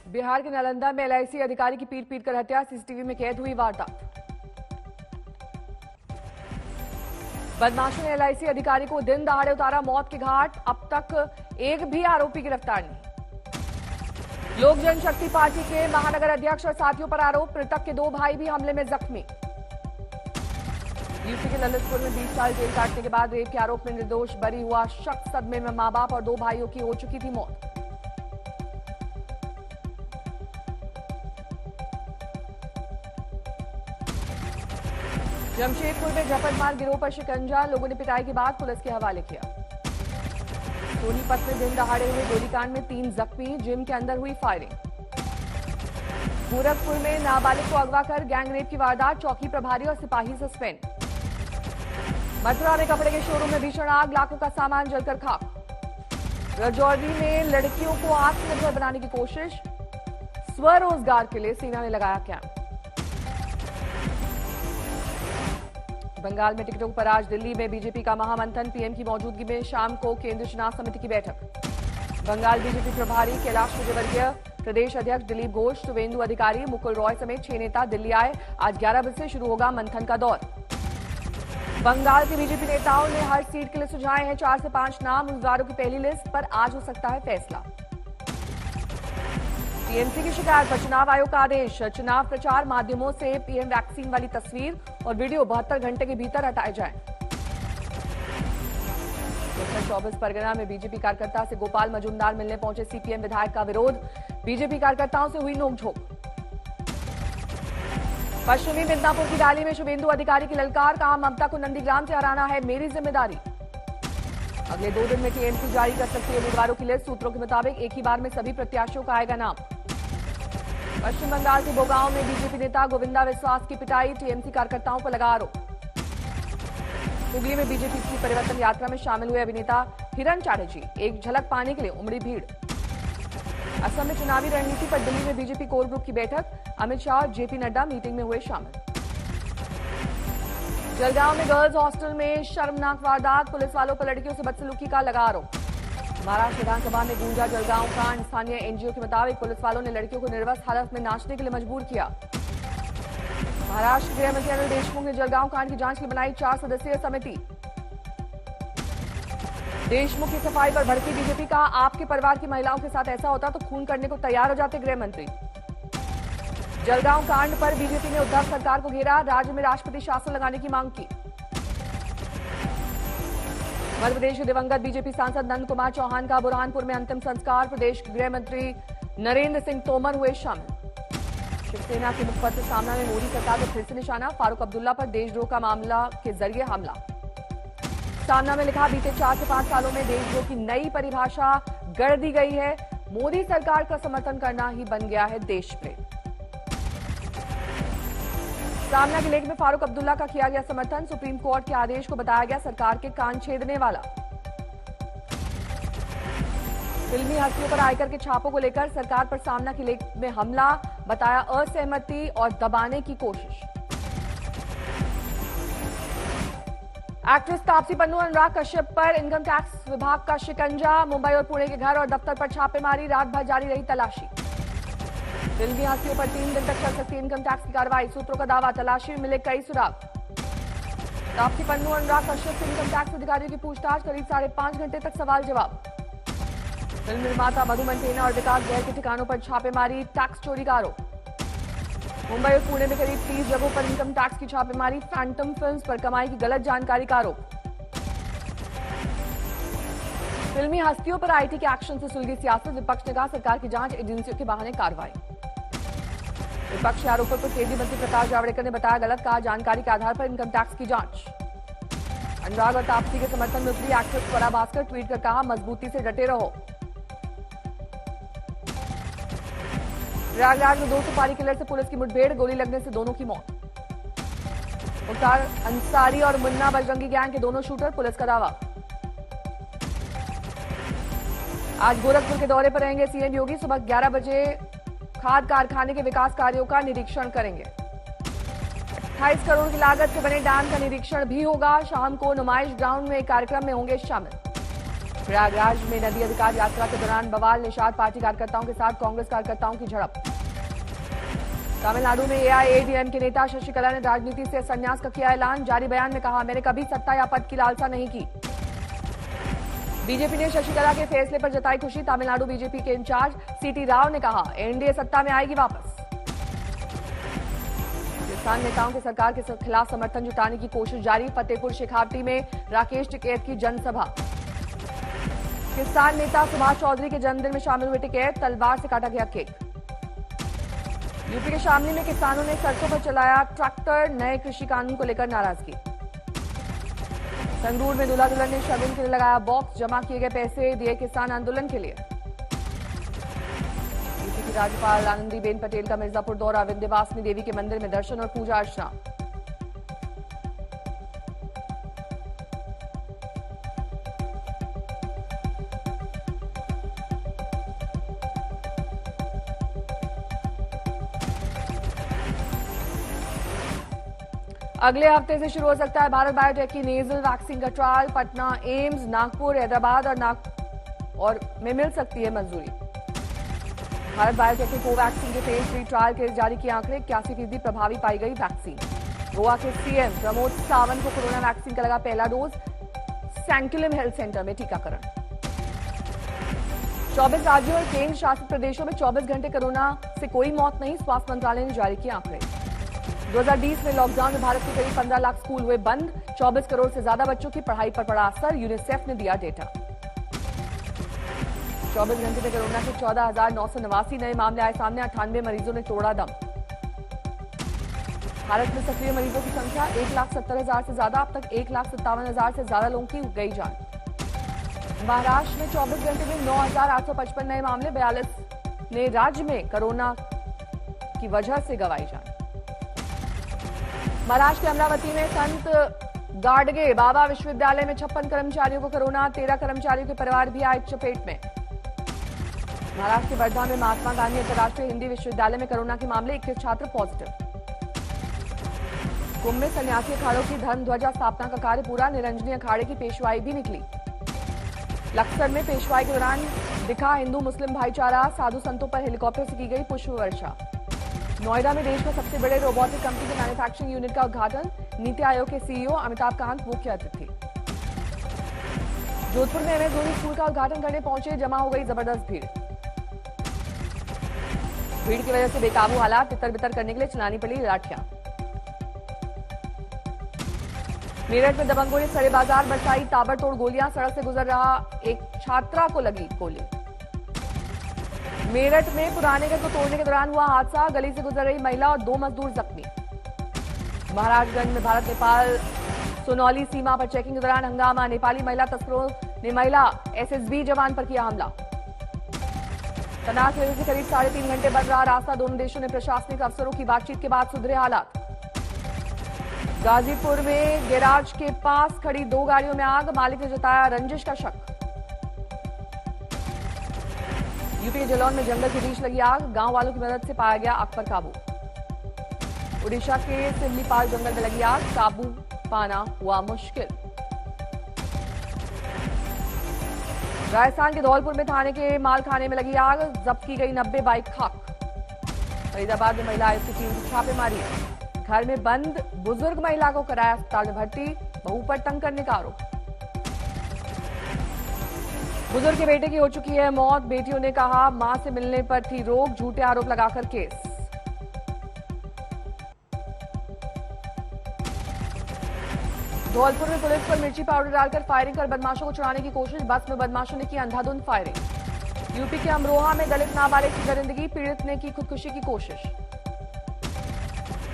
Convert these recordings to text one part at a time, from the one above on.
बिहार के नालंदा में एलआईसी अधिकारी की पीट कर हत्या, सीसीटीवी में कैद हुई वारदात। बदमाशों ने एलआईसी अधिकारी को दिन दहाड़े उतारा मौत के घाट, अब तक एक भी आरोपी गिरफ्तार नहीं। लोक जनशक्ति पार्टी के महानगर अध्यक्ष और साथियों पर आरोप, मृतक के 2 भाई भी हमले में जख्मी। यूपी के ललितपुर में 20 साल जेल काटने के बाद रेप के आरोप में निर्दोष बरी हुआ शख्स, सदमे में मां बाप और 2 भाइयों की हो चुकी थी मौत। जमशेदपुर में झपटमार गिरोह पर शिकंजा, लोगों ने पिटाई के बाद पुलिस के हवाले किया। सोनीपत में दिन दहाड़े हुए गोलीकांड में 3 जख्मी, जिम के अंदर हुई फायरिंग। गोरखपुर में नाबालिग को अगवा कर गैंगरेप की वारदात, चौकी प्रभारी और सिपाही सस्पेंड। मथुरा में कपड़े के शोरूम में भीषण आग, लाखों का सामान जलकर खाक। राजौरी में लड़कियों को आत्मनिर्भर बनाने की कोशिश, स्वरोजगार के लिए सेना ने लगाया कैंप। बंगाल में टिकटों पर आज दिल्ली में बीजेपी का महामंथन, पीएम की मौजूदगी में शाम को केंद्रीय चुनाव समिति की बैठक। बंगाल बीजेपी प्रभारी कैलाश विजयवर्गीय, प्रदेश अध्यक्ष दिलीप घोष, शुवेंदु अधिकारी, मुकुल रॉय समेत 6 नेता दिल्ली आए। आज 11 बजे से शुरू होगा मंथन का दौर। बंगाल के बीजेपी नेताओं ने हर सीट के लिए सुझाए हैं 4 से 5 नाम, उम्मीदवारों की पहली लिस्ट पर आज हो सकता है फैसला। टीएमसी की शिकायत पर चुनाव आयोग का आदेश, चुनाव प्रचार माध्यमों से पीएम वैक्सीन वाली तस्वीर और वीडियो 72 घंटे के भीतर हटाए जाएं। उत्तर 24 परगना में बीजेपी कार्यकर्ता से गोपाल मजूमदार मिलने पहुंचे सीपीएम विधायक का विरोध, बीजेपी कार्यकर्ताओं से हुई नोकझोंक। पश्चिमी मिदनापुर की रैली में शुवेंदु अधिकारी की ललकार, कहा ममता को नंदीग्राम से हराना है मेरी जिम्मेदारी। अगले 2 दिन में टीएमसी जारी कर सकती है उम्मीदवारों की लिस्ट, सूत्रों के मुताबिक एक ही बार में सभी प्रत्याशियों का आएगा नाम। पश्चिम बंगाल के बोगांव में बीजेपी नेता गोविंदा विश्वास की पिटाई, टीएमसी कार्यकर्ताओं पर लगा आरोप। हुगली में बीजेपी की परिवर्तन यात्रा में शामिल हुए अभिनेता हिरण चैटर्जी, एक झलक पाने के लिए उमड़ी भीड़। असम में चुनावी रणनीति पर दिल्ली में बीजेपी कोर ग्रुप की बैठक, अमित शाह और जेपी नड्डा मीटिंग में हुए शामिल। जलगांव में गर्ल्स हॉस्टल में शर्मनाक वारदात, पुलिस वालों पर लड़कियों से बदसलूकी का लगा आरोप। महाराष्ट्र विधानसभा में गूंजा जलगांव कांड, स्थानीय एनजीओ के मुताबिक पुलिस वालों ने लड़कियों को निर्वस्त्र हालत में नाचने के लिए मजबूर किया। महाराष्ट्र गृह मंत्री अनिल देशमुख ने जलगांव कांड की जांच के लिए बनाई 4 सदस्यीय समिति। देशमुख की सफाई पर भड़की बीजेपी का, आपके परिवार की महिलाओं के साथ ऐसा होता तो खून करने को तैयार हो जाते गृह मंत्री। जलगांव कांड पर बीजेपी ने उद्धव सरकार को घेरा, राज्य में राष्ट्रपति शासन लगाने की मांग की। मध्य प्रदेश के दिवंगत बीजेपी सांसद नंद कुमार चौहान का बुरहानपुर में अंतिम संस्कार, प्रदेश के गृह मंत्री नरेंद्र सिंह तोमर हुए शामिल। शिवसेना के मुखपत्र सामना में मोदी सरकार को फिर से निशाना, फारूक अब्दुल्ला पर देशद्रोह का मामला के जरिए हमला। सामना में लिखा, बीते 4 से 5 सालों में देशद्रोह की नई परिभाषा गढ़ दी गई है, मोदी सरकार का समर्थन करना ही बन गया है देश प्रेम। सामना के लेख में फारूक अब्दुल्ला का किया गया समर्थन, सुप्रीम कोर्ट के आदेश को बताया गया सरकार के कान छेदने वाला। फिल्मी हस्तियों पर आयकर के छापों को लेकर सरकार पर सामना के लेख में हमला, बताया असहमति और दबाने की कोशिश। एक्ट्रेस तापसी पन्नू, अनुराग कश्यप पर इनकम टैक्स विभाग का शिकंजा, मुंबई और पुणे के घर और दफ्तर पर छापेमारी, रात भर जारी रही तलाशी। फिल्मी हस्तियों पर 3 दिन तक चल सकती इनकम टैक्स की कार्रवाई, सूत्रों का दावा, तलाशी में मिले कई सुराग। तापसी पन्नू, अनुराग कश्यप से इनकम टैक्स अधिकारियों की पूछताछ, करीब 5.5 घंटे तक सवाल जवाब। फिल्म निर्माता मधु मंटेना और विकास गहर के ठिकानों पर छापेमारी, टैक्स चोरी का आरोप। मुंबई और पुणे में करीब 30 जगहों पर इनकम टैक्स की छापेमारी, फैंटम फिल्म्स पर कमाई की गलत जानकारी का आरोप। फिल्मी हस्तियों पर आईटी के एक्शन से सुलगी सियासत, विपक्ष ने कहा सरकार की जांच एजेंसियों के बहाने कार्रवाई। विपक्ष के आरोपों पर केंद्रीय मंत्री प्रकाश जावड़ेकर ने बताया गलत, कहा जानकारी के आधार पर इनकम टैक्स की जांच। अनुराग और तापसी के समर्थन में उतरी एक्ट्रेस स्वरा भास्कर, ट्वीट कर कहा मजबूती से डटे रहो। प्रयागराज में 2 सुपारी किलर से पुलिस की मुठभेड़, गोली लगने से दोनों की मौत। मुख्तार अंसारी और मुन्ना बजरंगी गैंग के दोनों शूटर, पुलिस का दावा। आज गोरखपुर के दौरे पर रहेंगे सीएम योगी, सुबह 11 बजे खाद कारखाने के विकास कार्यों का निरीक्षण करेंगे। 28 करोड़ की लागत से बने डैम का निरीक्षण भी होगा। शाम को नुमाइश ग्राउंड में एक कार्यक्रम में होंगे शामिल। प्रयागराज में नदी अधिकार यात्रा के दौरान बवाल, निषाद पार्टी कार्यकर्ताओं के साथ कांग्रेस कार्यकर्ताओं की झड़प। तमिलनाडु में एआईएडीएम के नेता शशिकला ने राजनीति से संन्यास का किया ऐलान। जारी बयान में कहा, मैंने कभी सत्ता या पद की लालसा नहीं की। बीजेपी ने शशिकला के फैसले पर जताई खुशी। तमिलनाडु बीजेपी के इंचार्ज सीटी राव ने कहा, एनडीए सत्ता में आएगी वापस। किसान नेताओं के सरकार के खिलाफ समर्थन जुटाने की कोशिश जारी। फतेहपुर शेखावटी में राकेश टिकैत की जनसभा। किसान नेता सुभाष चौधरी के जन्मदिन में शामिल हुए टिकैत, तलवार से काटा गया केक। यूपी के शामली में किसानों ने सड़कों पर चलाया ट्रैक्टर, नए कृषि कानून को लेकर नाराजगी। संगरूर में दूल्हा दुल्हन ने शगुन के लिए लगाया बॉक्स, जमा किए गए पैसे दिए किसान आंदोलन के लिए। यूपी की राज्यपाल आनंदीबेन पटेल का मिर्जापुर दौरा, विंध्यवासिनी देवी के मंदिर में दर्शन और पूजा अर्चना। अगले हफ्ते से शुरू हो सकता है भारत बायोटेक की नेजल वैक्सीन का ट्रायल। पटना, एम्स, नागपुर, हैदराबाद और में मिल सकती है मंजूरी। भारत बायोटेक ने कोवैक्सीन के फेज 3 ट्रायल के जारी किए आंकड़े, 81% प्रभावी पाई गई वैक्सीन। गोवा के सीएम प्रमोद सावंत को कोरोना वैक्सीन का लगा पहला डोज। सैंकुलम हेल्थ सेंटर में टीकाकरण। 24 राज्यों और केंद्र शासित प्रदेशों में 24 घंटे कोरोना से कोई मौत नहीं, स्वास्थ्य मंत्रालय ने जारी किए आंकड़े। 2020 में लॉकडाउन में भारत के करीब 15 लाख स्कूल हुए बंद। 24 करोड़ से ज्यादा बच्चों की पढ़ाई पर पड़ा असर, यूनिसेफ ने दिया डेटा। 24 घंटे में कोरोना के 14,989 नए मामले आए सामने, 98 मरीजों ने तोड़ा दम। भारत में सक्रिय मरीजों की संख्या 1,70,000 से ज्यादा, अब तक 1,57,000 से ज्यादा लोगों की गई जान। महाराष्ट्र में 24 घंटे में 9,855 नए मामले, 42 ने राज्य में कोरोना की वजह से गंवाई जान। महाराष्ट्र के अमरावती में संत गाडगे बाबा विश्वविद्यालय में 56 कर्मचारियों को कोरोना, 13 कर्मचारियों के परिवार भी आए चपेट में। महाराष्ट्र के वर्धा में महात्मा गांधी अंतर्राष्ट्रीय हिंदी विश्वविद्यालय में कोरोना के मामले, 21 छात्र पॉजिटिव। कुंभ में सन्यासी अखाड़ों की धर्म ध्वजा स्थापना का कार्य पूरा, निरंजनी अखाड़े की पेशवाई भी निकली। लक्सर में पेशवाई के दौरान दिखा हिंदू मुस्लिम भाईचारा, साधु संतों पर हेलीकॉप्टर से की गई पुष्प वर्षा। नोएडा में देश का सबसे बड़े रोबोटिक कंपनी के मैन्युफैक्चरिंग यूनिट का उद्घाटन, नीति आयोग के सीईओ अमिताभ कांत मुख्य अतिथि। जोधपुर में एमएस धोनी स्कूल का उद्घाटन करने पहुंचे, जमा हो गई जबरदस्त भीड़। भीड़ की वजह से बेकाबू हालात, तितर बितर करने के लिए चलानी पड़ी लाठियां। मेरठ में दबंगों ने सड़े बाजार बरसाई ताबड़तोड़ गोलियां, सड़क से गुजर रहा एक छात्रा को लगी गोली। मेरठ में पुराने घर को तोड़ने के दौरान हुआ हादसा, गली से गुजर रही महिला और 2 मजदूर जख्मी। महाराजगंज में भारत नेपाल सोनौली सीमा पर चेकिंग के दौरान हंगामा, नेपाली महिला तस्करों ने महिला एसएसबी जवान पर किया हमला। तनाव की वजह से करीब 3.5 घंटे बंद रहा रास्ता, दोनों देशों ने प्रशासनिक अफसरों की बातचीत के बाद सुधरे हालात। गाजीपुर में गैराज के पास खड़ी 2 गाड़ियों में आग, मालिक ने जताया रंजिश का शक। यूपी के जलौन में जंगल के बीच लगी आग, गांव वालों की मदद से पाया गया आग पर काबू। ओडिशा के सिमलीपाल जंगल में लगी आग, काबू पाना हुआ मुश्किल। राजस्थान के धौलपुर में थाने के माल खाने में लगी आग, जब्त की गई 90 बाइक खाक। फरीदाबाद में महिला आयोग की टीम की छापेमारी, घर में बंद बुजुर्ग महिला को कराया अस्पताल में भर्ती, बहू पर तंग करने का आरोप। बुजुर्ग के बेटे की हो चुकी है मौत, बेटियों ने कहा मां से मिलने पर थी रोक, झूठे आरोप लगाकर केस। धौलपुर में पुलिस पर मिर्ची पाउडर डालकर फायरिंग कर बदमाशों को छुड़ाने की कोशिश, बस में बदमाशों ने की अंधाधुंध फायरिंग। यूपी के अमरोहा में दलित नाबालिग की दरिंदगी, पीड़ित ने की खुदकुशी की कोशिश।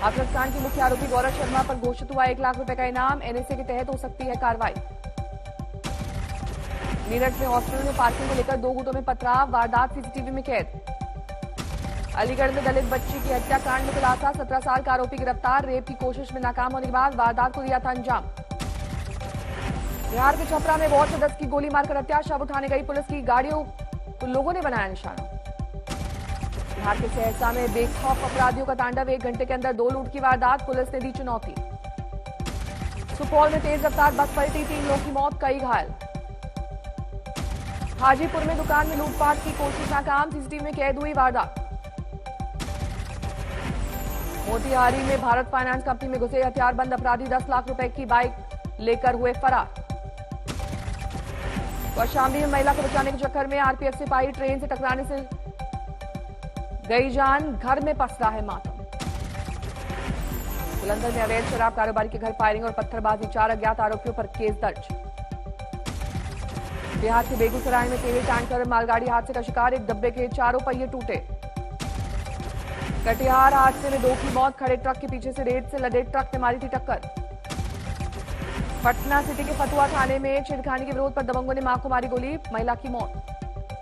पाकिस्तान की मुख्य आरोपी गौरव शर्मा पर घोषित हुआ 1 लाख रुपए का इनाम, एनएसए के तहत हो सकती है कार्रवाई। मेरठ में हॉस्टल में पार्किंग को लेकर 2 गुटों में पथराव, वारदात सीसीटीवी में कैद। अलीगढ़ में दलित बच्ची की हत्याकांड में खुलासा, 17 साल का आरोपी गिरफ्तार, रेप की कोशिश में नाकाम होने के बाद वारदात को दिया था अंजाम। बिहार के छपरा में वार्ड सदस्य की गोली मारकर हत्या, शव उठाने गई पुलिस की गाड़ियों को लोगों ने बनाया निशाना। बिहार के सहरसा में बेखौफ अपराधियों का तांडव, 1 घंटे के अंदर 2 लूट की वारदात, पुलिस ने दी चुनौती। सुपौल में तेज रफ्तार बस पलटी, 3 लोगों की मौत, कई घायल। हाजीपुर में दुकान में लूटपाट की कोशिश नाकाम, सीसीटीवी में कैद हुई वारदात। मोतिहारी में भारत फाइनेंस कंपनी में घुसे हथियारबंद अपराधी 10 लाख रुपए की बाइक लेकर हुए फरार। कौशाम्बी में महिला को बचाने के चक्कर में आरपीएफ सिपाही ट्रेन से टकराने से गई जान, घर में पसरा है मातम। बुलंदर में अवैध शराब कारोबारी के घर फायरिंग और पत्थरबाजी, 4 अज्ञात आरोपियों पर केस दर्ज। बिहार के बेगूसराय में तेल टैंकर मालगाड़ी हादसे का शिकार, एक डब्बे के चारों पहिए टूटे। कटिहार हादसे में 2 की मौत, खड़े ट्रक के पीछे से रेत से लदे ट्रक ने मारी थी टक्कर। पटना सिटी के फतुहा थाने में छेड़खानी के विरोध पर दबंगों ने मां को मारी गोली, महिला की मौत।